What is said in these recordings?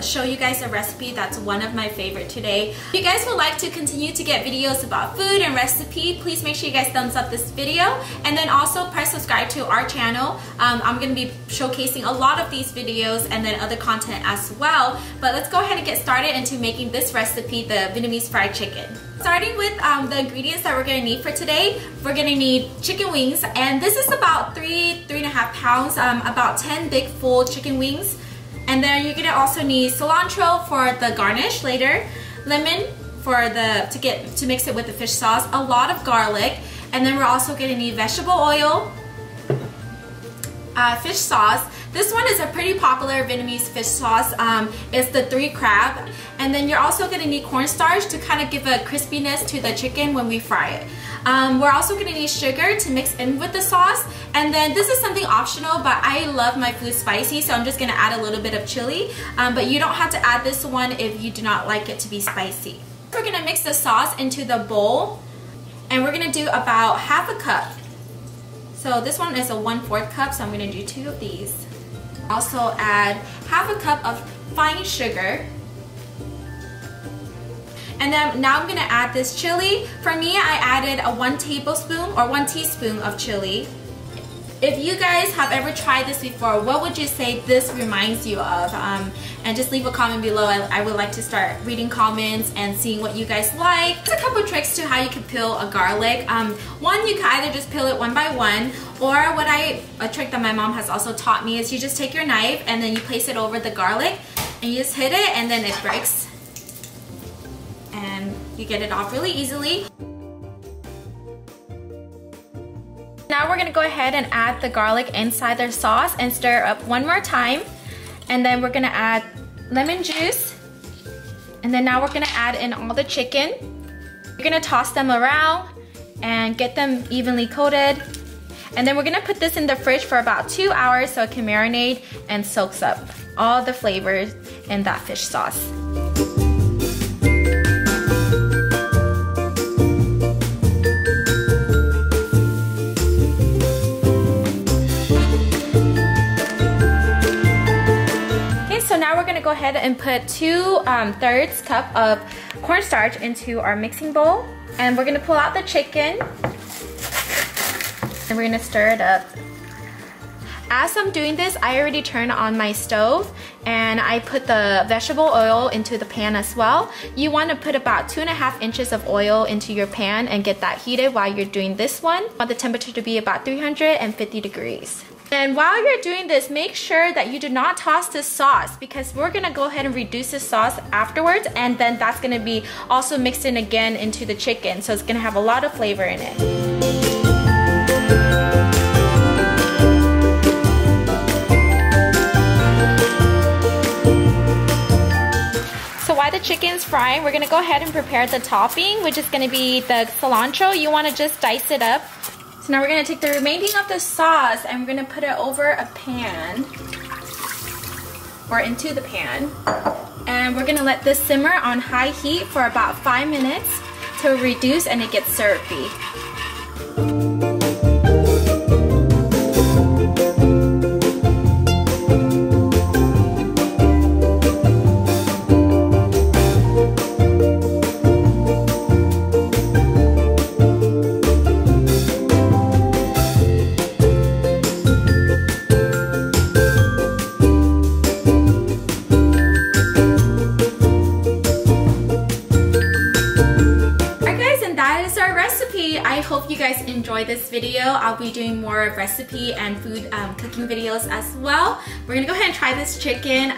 show you guys a recipe that's one of my favorite today. If you guys would like to continue to get videos about food and recipe, please make sure you guys thumbs up this video, and then also press subscribe to our channel. I'm going to be showcasing a lot of these videos and then other content as well. But let's go ahead and get started into making this recipe, the Vietnamese fried chicken. Starting with the ingredients that we're going to need for today, we're going to need chicken wings, and this is about 3.5 pounds, about 10 big full chicken wings. And then you're going to also need cilantro for the garnish later, lemon for to mix it with the fish sauce, a lot of garlic, and then we're also going to need vegetable oil, fish sauce. This one is a pretty popular Vietnamese fish sauce. It's the 3 crab. And then you're also going to need cornstarch to kind of give a crispiness to the chicken when we fry it. We're also going to need sugar to mix in with the sauce. And then this is something optional, but I love my food spicy, so I'm just going to add a little bit of chili. But you don't have to add this one if you do not like it to be spicy. We're going to mix the sauce into the bowl, and we're going to do about half a cup. So this one is a 1/4 cup, so I'm going to do 2 of these. Also add half a cup of fine sugar. And then now I'm going to add this chili. For me, I added a 1 tablespoon or 1 teaspoon of chili. If you guys have ever tried this before, what would you say this reminds you of? And just leave a comment below. I would like to start reading comments and seeing what you guys like. There's a couple tricks to how you can peel a garlic. One, you can either just peel it one by one, or a trick that my mom has also taught me is you just take your knife and then you place it over the garlic and you just hit it and then it breaks. And you get it off really easily. Now we're going to go ahead and add the garlic inside the sauce and stir up one more time. And then we're going to add lemon juice. And then now we're going to add in all the chicken. You're going to toss them around and get them evenly coated. And then we're going to put this in the fridge for about 2 hours so it can marinate and soaks up all the flavors in that fish sauce. So now we're going to go ahead and put 2/3 cup of cornstarch into our mixing bowl, and we're going to pull out the chicken and we're going to stir it up. As I'm doing this, I already turned on my stove and I put the vegetable oil into the pan as well. You want to put about 2.5 inches of oil into your pan and get that heated while you're doing this one. I want the temperature to be about 350 degrees. And while you're doing this, make sure that you do not toss this sauce, because we're gonna go ahead and reduce the sauce afterwards, and then that's gonna be also mixed in again into the chicken, so it's gonna have a lot of flavor in it. So while the chicken's frying, we're gonna go ahead and prepare the topping, which is gonna be the cilantro. You wanna just dice it up. So now we're going to take the remaining of the sauce and we're going to put it over a pan, or into the pan, and we're going to let this simmer on high heat for about 5 minutes to reduce and it gets syrupy. I hope you guys enjoyed this video. I'll be doing more recipe and food cooking videos as well. We're gonna go ahead and try this chicken.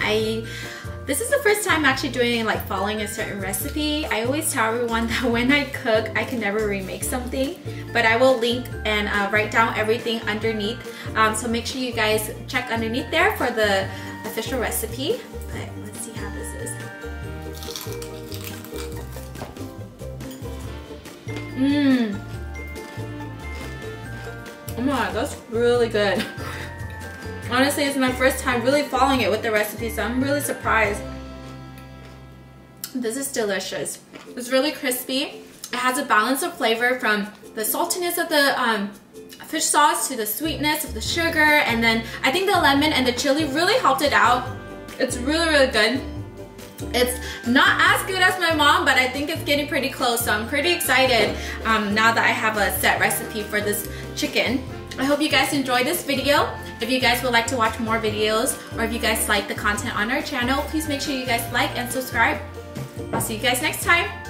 This is the first time actually doing following a certain recipe. I always tell everyone that when I cook, I can never remake something, but I will link and write down everything underneath. So make sure you guys check underneath there for the official recipe. But let's see how this is. Oh my god, that's really good. Honestly, it's my first time really following it with the recipe, so I'm really surprised. This is delicious. It's really crispy. It has a balance of flavor from the saltiness of the fish sauce to the sweetness of the sugar, and then I think the lemon and the chili really helped it out. It's really, really good. It's not as good as my mom, but I think it's getting pretty close, so I'm pretty excited now that I have a set recipe for this chicken. I hope you guys enjoyed this video. If you guys would like to watch more videos, or if you guys like the content on our channel, please make sure you guys like and subscribe. I'll see you guys next time.